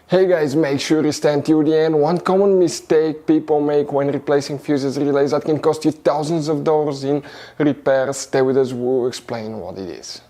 Hey guys, make sure you stand till the end. One common mistake people make when replacing fuses relays that can cost you thousands of dollars in repairs. Stay with us, we'll explain what it is.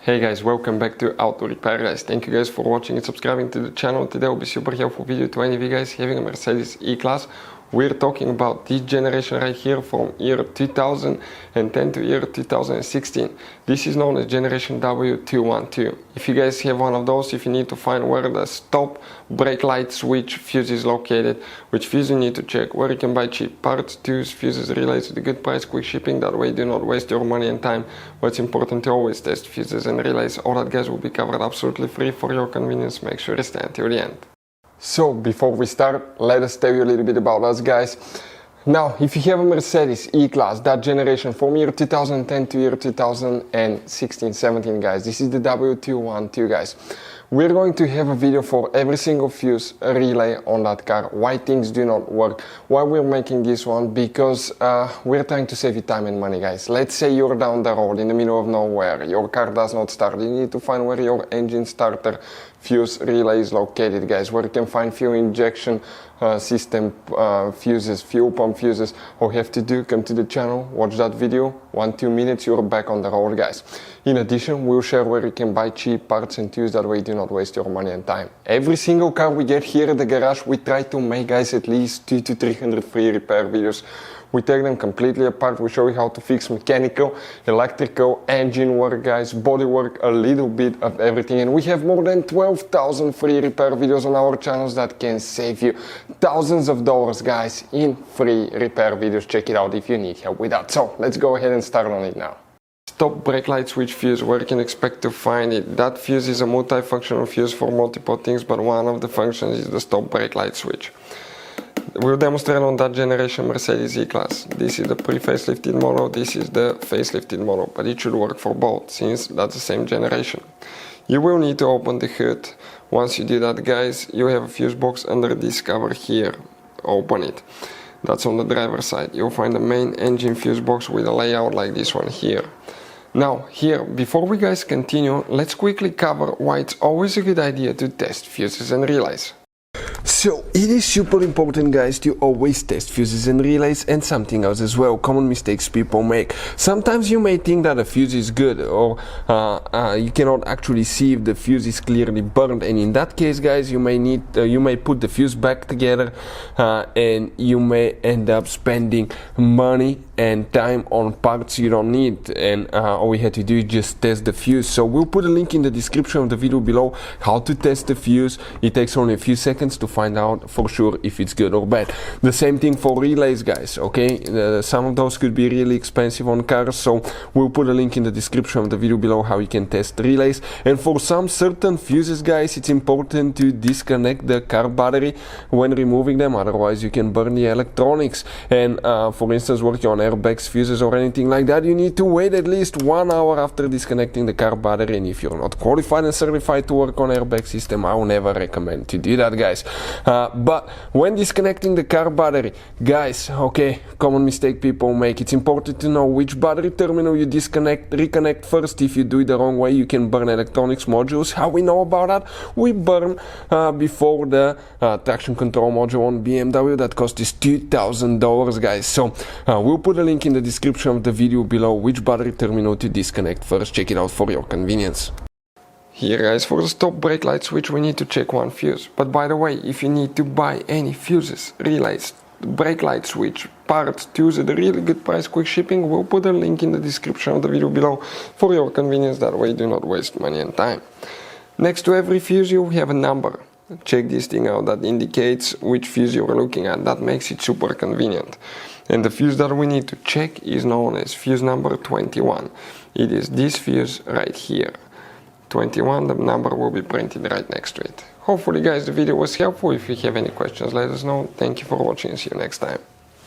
Hey guys, welcome back to Auto Repair guys. Thank you guys for watching and subscribing to the channel. Today will be super helpful video to any of you guys having a Mercedes E-Class. We're talking about this generation right here from year 2010 to year 2016. This is known as generation W212. If you guys have one of those, if you need to find where the stop brake light switch fuse is located, which fuse you need to check, where you can buy cheap parts, tools, fuses, relays with a good price, quick shipping, that way do not waste your money and time. But it's important to always test fuses and relays. All that guys will be covered absolutely free for your convenience. Make sure you stay until the end. So before we start, let us tell you a little bit about us guys. Now, if you have a Mercedes E-Class, that generation from year 2010 to year 2016-17 guys, this is the W212 guys. We're going to have a video for every single fuse relay on that car, why things do not work, why we're making this one, because we're trying to save you time and money guys. Let's say you're down the road in the middle of nowhere, your car does not start, you need to find where your engine starter fuse relay is located guys, where you can find fuel injection system fuses, fuel pump fuses. All you have to do, come to the channel, watch that video, 1-2 minutes, you're back on the road guys. In addition, we'll share where you can buy cheap parts and tools, that way you do not waste your money and time. Every single car we get here at the garage, we try to make guys at least 200 to 300 free repair videos. We take them completely apart, we show you how to fix mechanical, electrical, engine work guys, body work, a little bit of everything. And we have more than 12,000 free repair videos on our channels that can save you thousands of dollars guys in free repair videos. Check it out if you need help with that. So let's go ahead and start on it now. Stop brake light switch fuse, where you can expect to find it. That fuse is a multifunctional fuse for multiple things, but one of the functions is the stop brake light switch. We'll demonstrate on that generation Mercedes E-Class. This is the pre-facelifted model, this is the facelifted model, but it should work for both since that's the same generation. You will need to open the hood. Once you do that guys, you have a fuse box under this cover here. Open it. That's on the driver's side. You'll find the main engine fuse box with a layout like this one here. Now here, before we guys continue, let's quickly cover why it's always a good idea to test fuses and relays. So it is super important guys to always test fuses and relays, and something else as well, common mistakes people make. Sometimes you may think that a fuse is good, or you cannot actually see if the fuse is clearly burned, and in that case guys you may put the fuse back together and you may end up spending money and time on parts you don't need, and all you have to do is just test the fuse. So we'll put a link in the description of the video below how to test the fuse. It takes only a few seconds to find out for sure if it's good or bad. The same thing for relays guys, okay? Some of those could be really expensive on cars, so we'll put a link in the description of the video below how you can test relays. And for some certain fuses guys, it's important to disconnect the car battery when removing them, otherwise you can burn the electronics. And for instance, working on airbags, fuses or anything like that, you need to wait at least 1 hour after disconnecting the car battery. And if you're not qualified and certified to work on airbag system, I will never recommend to do that guys. But when disconnecting the car battery guys, okay, common mistake people make, it's important to know which battery terminal you reconnect first. If you do it the wrong way, you can burn electronics modules. How we know about that? We burn before the traction control module on BMW that cost us $2,000 guys. So we'll put a link in the description of the video below which battery terminal to disconnect first. Check it out for your convenience. Here guys, for the stop brake light switch we need to check one fuse. But by the way, if you need to buy any fuses, relays, brake light switch, parts, tools at a really good price, quick shipping, we'll put a link in the description of the video below for your convenience, that way you do not waste money and time. Next to every fuse you have a number. Check this thing out, that indicates which fuse you're looking at, that makes it super convenient. And the fuse that we need to check is known as fuse number 21. It is this fuse right here. 21, the number will be printed right next to it. Hopefully guys the video was helpful. If you have any questions, let us know. Thank you for watching and see you next time.